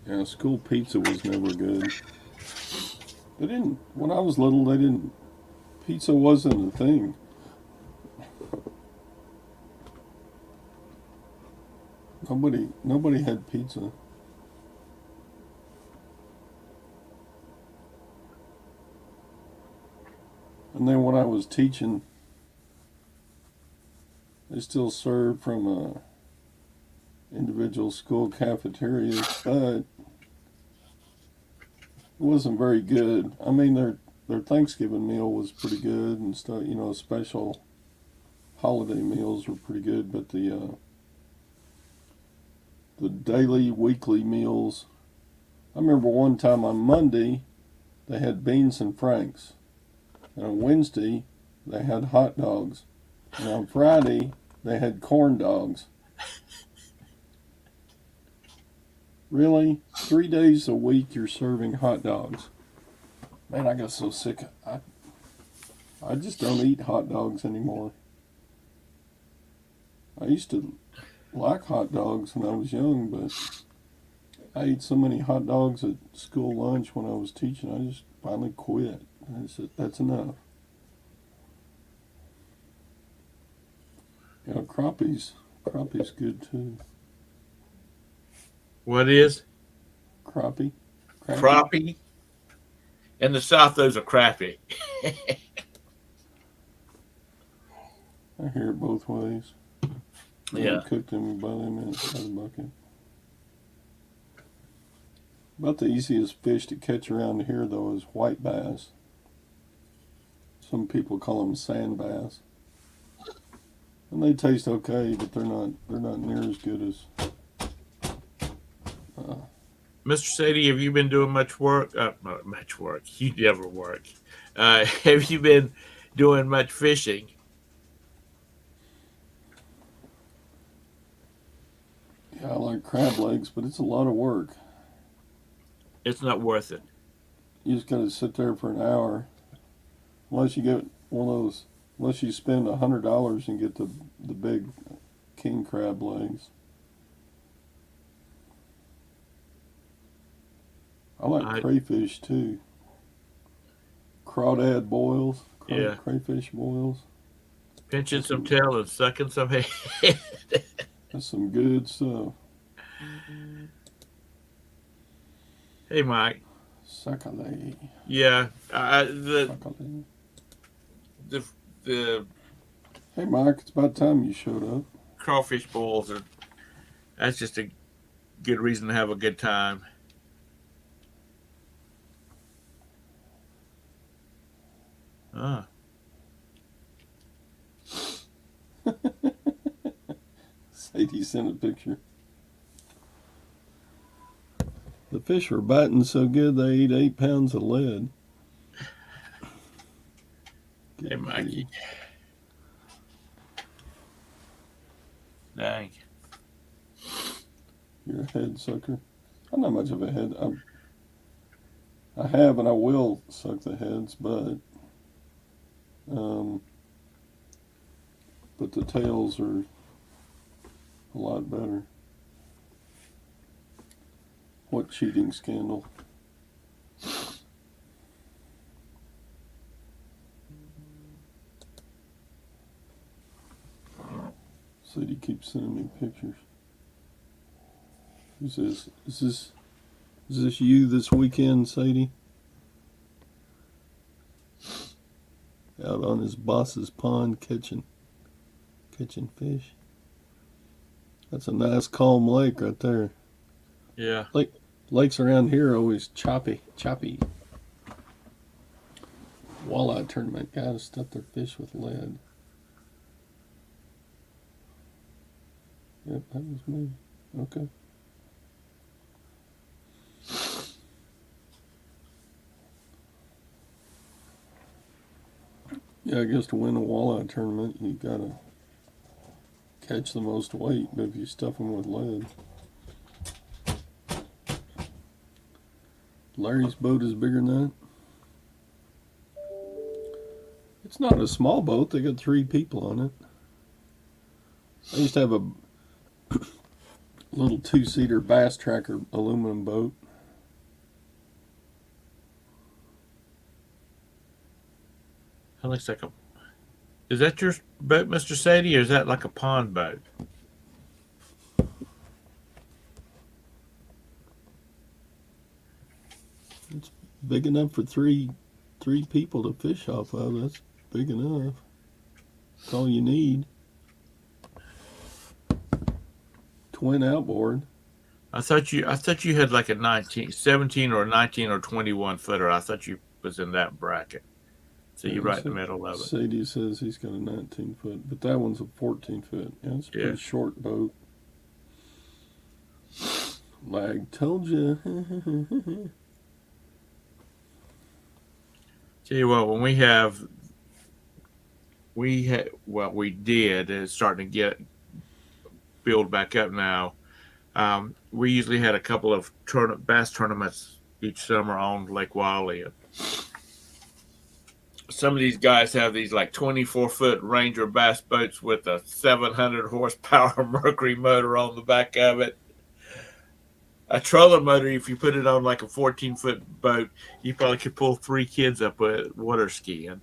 Yeah, school pizza was never good. They didn't. When I was little, they didn't. Pizza wasn't a thing. Nobody had pizza. And then when I was teaching, they still served from individual school cafeterias, but it wasn't very good. I mean, their Thanksgiving meal was pretty good and stuff. You know, special holiday meals were pretty good, but the daily, weekly meals. I remember one time on Monday, they had beans and franks. And on Wednesday, they had hot dogs. And on Friday, they had corn dogs. Really? 3 days a week you're serving hot dogs. Man, I got so sick. I just don't eat hot dogs anymore. I used to like hot dogs when I was young, but I ate so many hot dogs at school lunch when I was teaching, I just finally quit. I said, that's enough. Yeah, crappie's good too. What is Crappie. crappie? In the South, those are crappie. I hear it both ways. Yeah. I cooked them by them inside the bucket. About the easiest fish to catch around here, though, is white bass. Some people call them sand bass, and they taste okay, but they're not near as good as. Mr. Sadie, have you been doing much work? Not much work. You never work. Have you been doing much fishing? Yeah, I like crab legs, but it's a lot of work. It's not worth it. You just got to sit there for an hour, unless you get one of those. Unless you spend $100 and get the big king crab legs. I like crayfish too. Crawdad boils, Yeah. crayfish boils. Pinching some tail and sucking some head. That's some good stuff. Hey, Mike. Sakale. Yeah, Sakale. the Hey, Mike, it's about time you showed up. crawfish boils are, that's just a good reason to have a good time. Ah. Sadie sent a picture. The fish were biting so good they ate 8 pounds of lead. Hey, Mikey. Dang. You're a head sucker. I'm not much of a head. I have and I will suck the heads, but the tails are a lot better. What cheating scandal? Sadie keeps sending me pictures. Who's this? Is this you this weekend, Sadie? Out on his boss's pond catching fish. That's a nice calm lake right there. Yeah. Lakes around here are always choppy. Walleye tournament guys stuff their fish with lead. Yep, that was me. Okay. Yeah, I guess to win a walleye tournament, you gotta catch the most weight, but if you stuff them with lead. Larry's boat is bigger than that. It's not a small boat. They got 3 people on it. I used to have a little 2-seater bass tracker aluminum boat. That looks like a. Is that your boat, Mr. Sadie, or is that like a pond boat? It's big enough for three people to fish off of. That's big enough. That's all you need. Twin outboard. I thought you had like a 17 or 19 or 21 footer. I thought you was in that bracket. So you're right in the middle of it. Sadie says he's got a 19 foot, but that one's a 14 foot. Yeah, it's a pretty short boat. Lag told you. Tell you what, when we did, it's starting to build back up now. We usually had a couple of bass tournaments each summer on Lake Wiley. Some of these guys have these like 24-foot Ranger bass boats with a 700 horsepower Mercury motor on the back of it. A trolling motor, if you put it on like a 14-foot boat, you probably could pull 3 kids up with water skiing.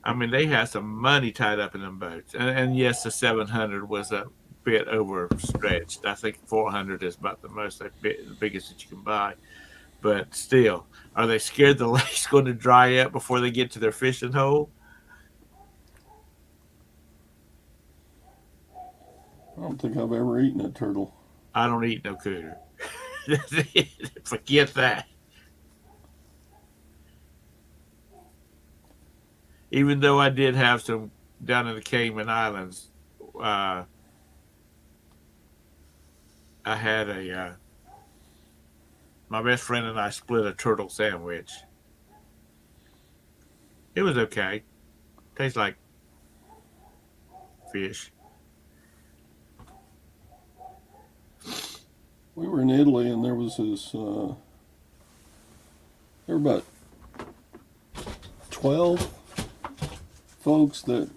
I mean, they had some money tied up in them boats. And yes, the 700 was a bit overstretched. I think 400 is about the biggest that you can buy. But still, are they scared the lake's going to dry up before they get to their fishing hole? I don't think I've ever eaten a turtle. I don't eat no cooter. Forget that. Even though I did have some down in the Cayman Islands, I had my best friend and I split a turtle sandwich. It was okay. Tastes like fish. We were in Italy and there was this, there were about 12 folks that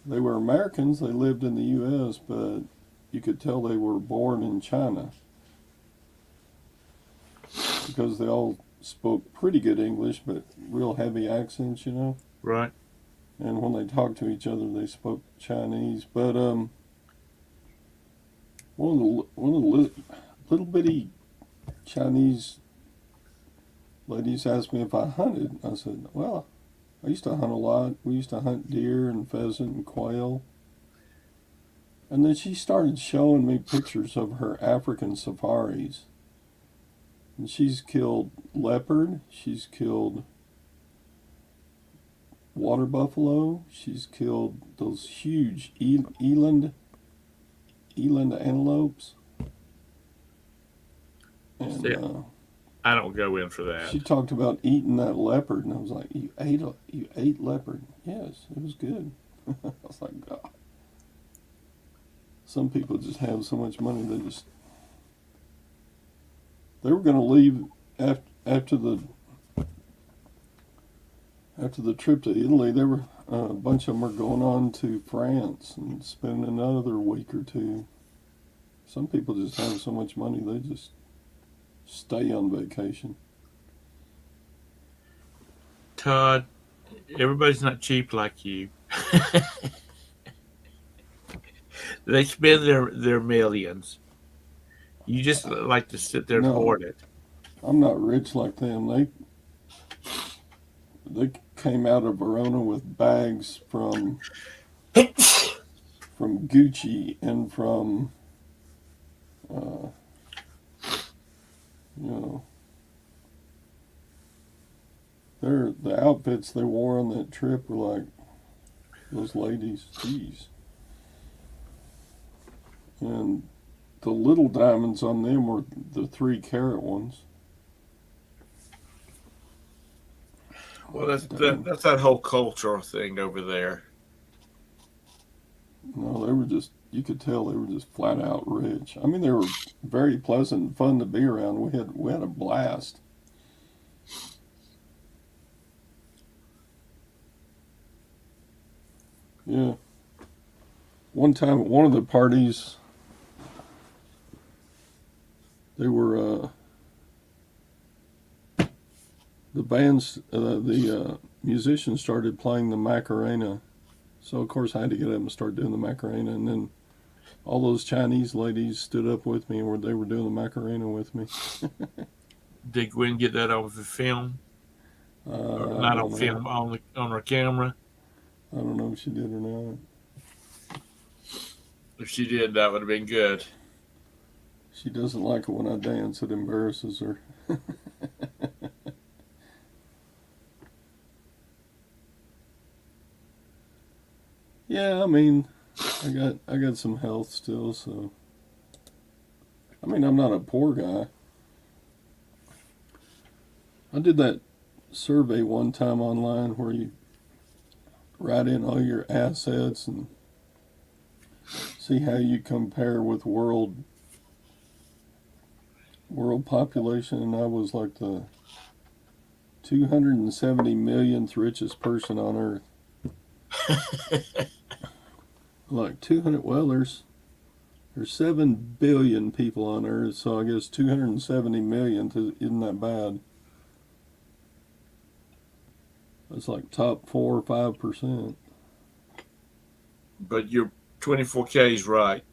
they were Americans. They lived in the U.S., but you could tell they were born in China. because they all spoke pretty good English, but real heavy accents, you know. Right. And when they talked to each other, they spoke Chinese. But one of the little bitty Chinese ladies asked me if I hunted. I said, well, I used to hunt a lot. We used to hunt deer and pheasant and quail. And then she started showing me pictures of her African safaris. And she's killed leopard. She's killed water buffalo. She's killed those huge eland antelopes. And See, I don't go in for that. she talked about eating that leopard, and I was like, "You ate leopard? Yes, it was good." I was like, "God." Some people just have so much money they were going to leave after the trip to Italy. There were a bunch of them were going on to France and spending another week or two. Some people just have so much money they just stay on vacation. Todd, everybody's not cheap like you. They spend their millions. You just like to sit there and No, hoard it. I'm not rich like them. They came out of Verona with bags from Gucci and from uh, you know the outfits they wore on that trip were like those ladies. Jeez. And the little diamonds on them were the 3 carat ones. Well, that's that whole cultural thing over there. No, they were just, you could tell they were just flat out rich. I mean, they were very pleasant and fun to be around. We had a blast. Yeah. One time at one of the parties, they were the musicians started playing the Macarena. So of course I had to get up and start doing the Macarena, and then all those Chinese ladies stood up with me, or they were doing the Macarena with me. Did Gwen get that on the film? Or I not on don't know. film, on her camera? I don't know if she did or not. If she did, that would have been good. She doesn't like it when I dance. It embarrasses her. Yeah, I mean, I got some health still, so I mean, I'm not a poor guy. I did that survey one time online where you write in all your assets and see how you compare with world population, and I was like the 270 millionth richest person on earth. Like 200, well, there's 7 billion people on earth, so I guess 270 millionth isn't that bad. That's like top 4 or 5%. But your 24K is right.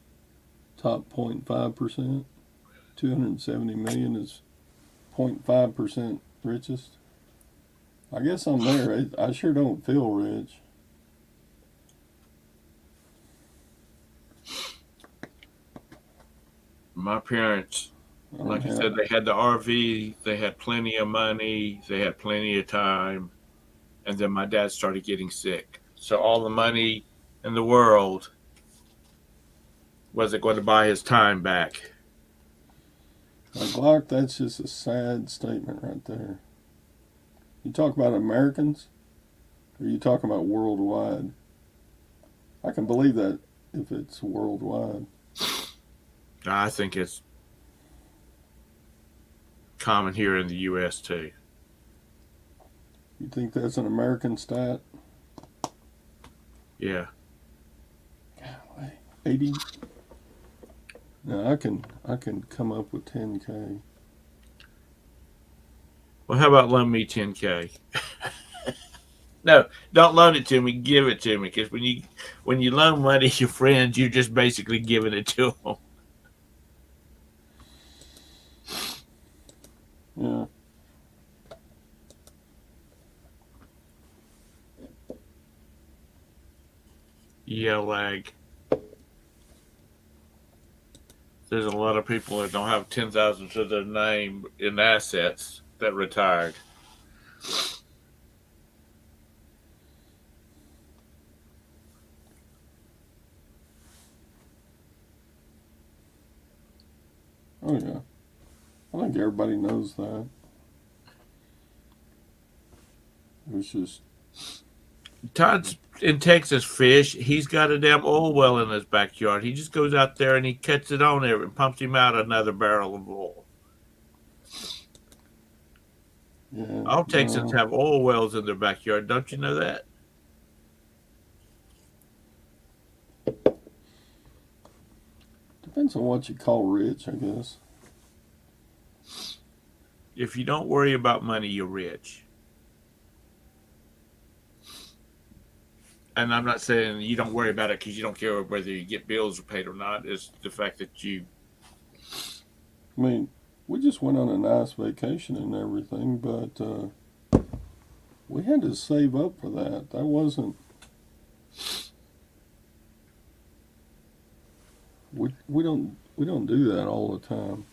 Top 0.5%. 270 million is 0.5% richest. I guess I'm there. I sure don't feel rich. My parents, I don't like you said, have. they had the RV, they had plenty of money, they had plenty of time, and then my dad started getting sick. So all the money in the world wasn't going to buy his time back. Like Glock, that's just a sad statement right there. You talk about Americans, or you talking about worldwide? I can believe that if it's worldwide. I think it's common here in the U.S. too. You think that's an American stat? Yeah. Golly, 80. No, I can come up with 10K. Well, how about loan me 10K? No, don't loan it to me. Give it to me, because when you loan money to your friends, you're just basically giving it to them. Yeah. Yeah, lag. There's a lot of people that don't have 10,000 to their name in assets that retired. Oh yeah. I think everybody knows that. It was just Todd's in Texas fish. He's got a damn oil well in his backyard. He just goes out there and he cuts it on there and pumps him out another barrel of oil. yeah. All Texans No. have oil wells in their backyard. Don't you know that? Depends on what you call rich, I guess. If you don't worry about money, you're rich. And I'm not saying you don't worry about it because you don't care whether you get bills paid or not. It's the fact that you. I mean, we just went on a nice vacation and everything, but we had to save up for that. That wasn't. We don't do that all the time.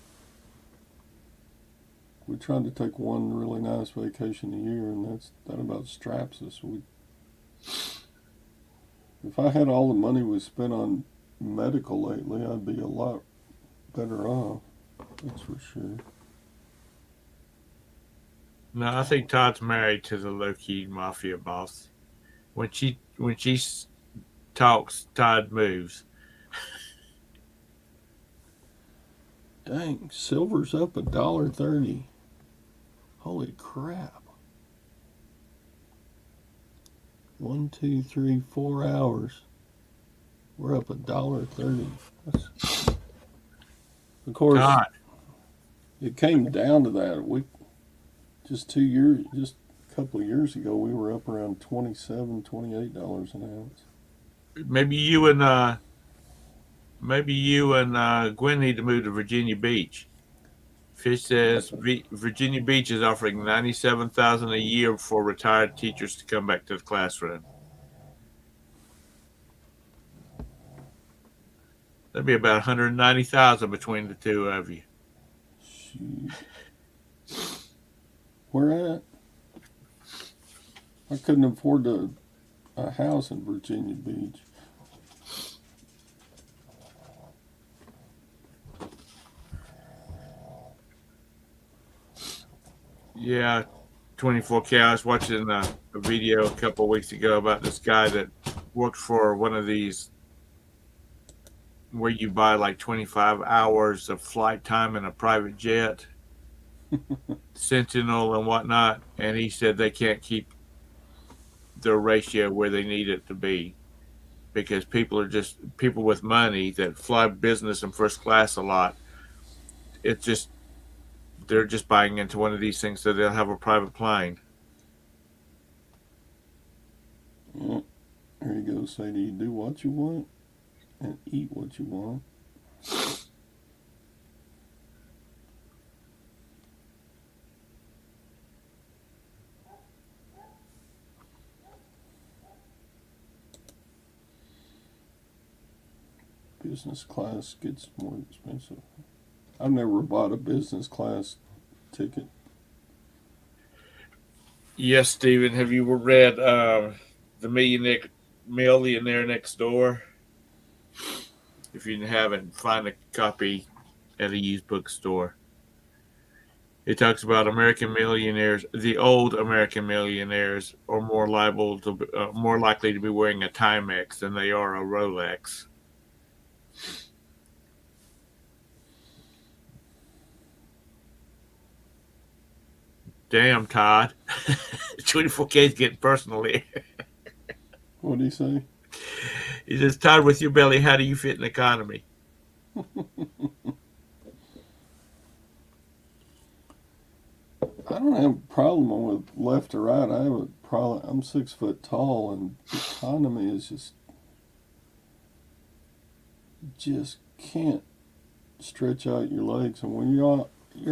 We tried to take one really nice vacation a year, and that about straps us. If I had all the money we spent on medical lately, I'd be a lot better off. That's for sure. No, I think Todd's married to the low key mafia boss. When she talks, Todd moves. Dang, silver's up $1.30. Holy crap! 1, 2, 3, 4 hours. We're up $1.30. Of course, Todd, it came down to that. We just a couple of years ago, we were up around $27, $28 an ounce. maybe you and Gwen need to move to Virginia Beach. Fish says Virginia Beach is offering 97,000 a year for retired teachers to come back to the classroom. That'd be about 190,000 between the two of you. Shoot. Where at? I couldn't afford a house in Virginia Beach. Yeah, 24K. I was watching a video a couple of weeks ago about this guy that worked for one of these where you buy like 25 hours of flight time in a private jet, Sentinel and whatnot. And he said they can't keep their ratio where they need it to be because people with money that fly business and first class a lot. It's just they're just buying into one of these things so they'll have a private plane. Yeah, there you go, Sadie. You do what you want and eat what you want. Business class gets more expensive. I've never bought a business class ticket. Yes, Stephen. Have you read the Millionaire Next Door? If you haven't, find a copy at a used bookstore. It talks about American millionaires. The old American millionaires are more likely to be wearing a Timex than they are a Rolex. Damn, Todd. 24K is getting personal here. What do you say? He says, Todd, with your belly, how do you fit in the economy? I don't have a problem with left or right. I have a problem. I'm 6 foot tall, and economy is just can't stretch out your legs. And when you're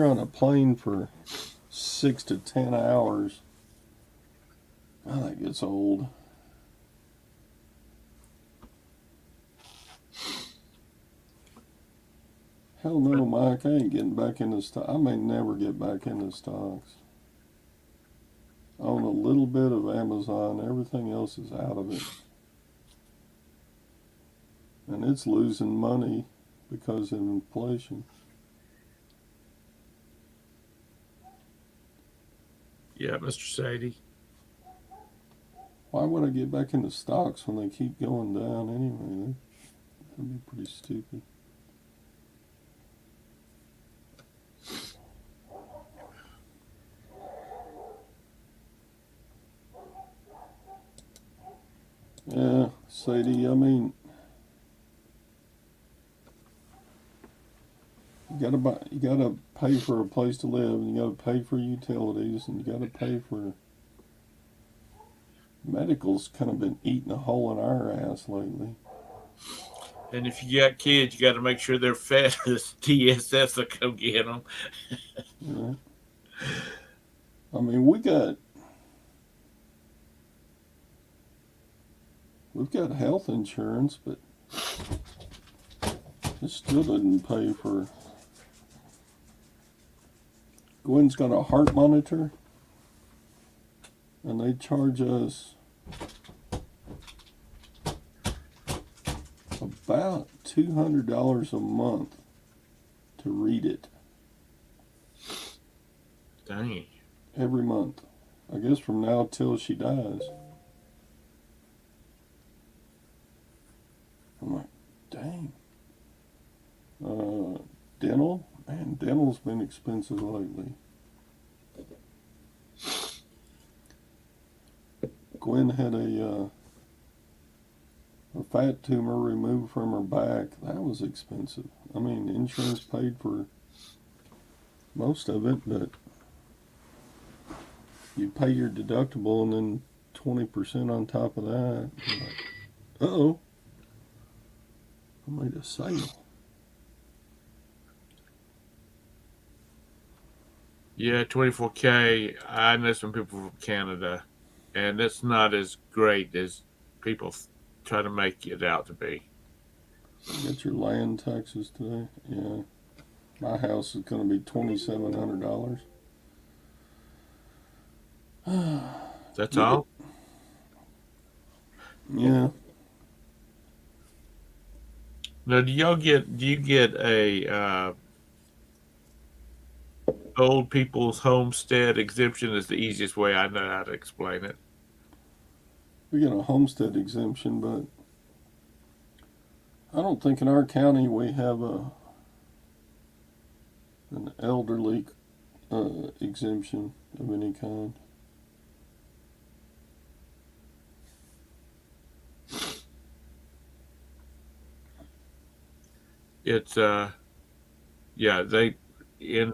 on a plane for 6 to 10 hours, oh, that gets old. Hell no, Mike. I ain't getting back into stock. I may never get back into stocks. I own a little bit of Amazon. Everything else is out of it. And it's losing money because of inflation. Yeah, Mr. Sadie. Why would I get back into stocks when they keep going down anyway? That'd be pretty stupid. Yeah, Sadie, I mean, you gotta pay for a place to live, and you gotta pay for utilities, and you gotta pay for medical's kind of been eating a hole in our ass lately. And if you got kids, you got to make sure they're fed. This TSS will come get them. Yeah. I mean, we've got health insurance, but it still doesn't pay for. Gwen's got a heart monitor, and they charge us about $200 a month to read it. Dang. Every month. I guess from now till she dies. I'm like, dang. Dental? Man, dental's been expensive lately. Gwen had a fat tumor removed from her back. That was expensive. I mean, insurance paid for most of it, but you pay your deductible and then 20% on top of that. Like, uh-oh. I made a sale. Yeah, 24K. I know some people from Canada, and it's not as great as people try to make it out to be. You got your land taxes today? Yeah. My house is going to be $2,700. That's all? Yeah. Now, do you get a old people's homestead exemption? Is the easiest way I know how to explain it. We get a homestead exemption, but I don't think in our county we have an elderly exemption of any kind. It's yeah, they in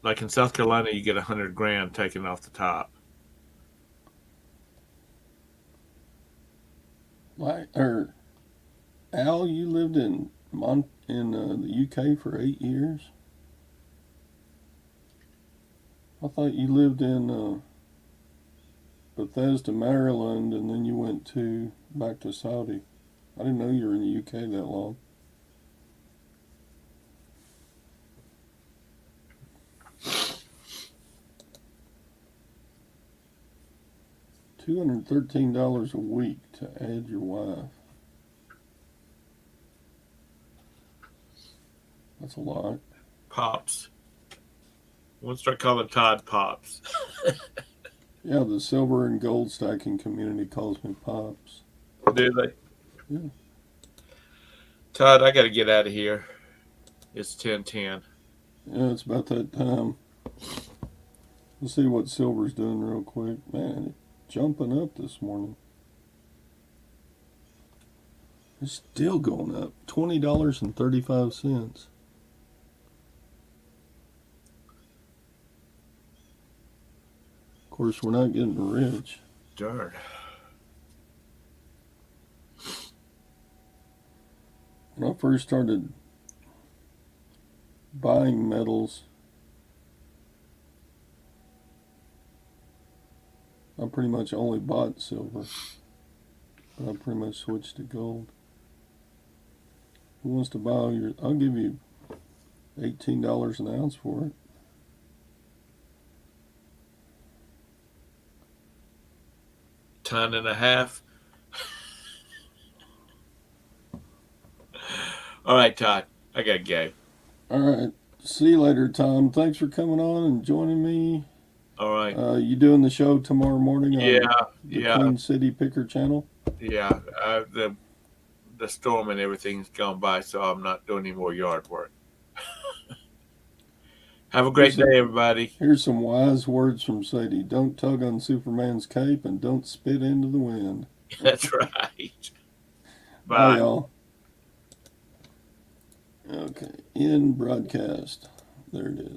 like in South Carolina you get 100 grand taken off the top. Al, you lived in the UK for 8 years. I thought you lived in Bethesda, Maryland, and then you went back to Saudi. I didn't know you were in the UK that long. $213 a week to add your wife. That's a lot. Pops. We'll start calling Todd Pops. Yeah, the silver and gold stacking community calls me Pops. Do they? Yeah. Todd, I got to get out of here. It's 10:10. Yeah, it's about that time. Let's see what silver's doing real quick. Man, it's jumping up this morning. It's still going up. $20.35. course, we're not getting rich. Darn. When I first started buying metals, I pretty much only bought silver, but I pretty much switched to gold. Who wants to buy all your? I'll give you $18 an ounce for it. Ton and a half. All right, Todd. I got to go. All right. See you later, Tom. Thanks for coming on and joining me. All right. You doing the show tomorrow morning on the Yeah. Queen City Picker channel? Yeah. The storm and everything's gone by, so I'm not doing any more yard work. Have a great day, everybody. Here's some wise words from Sadie. Don't tug on Superman's cape and don't spit into the wind. That's right. Bye, y'all. Okay, end broadcast. There it is.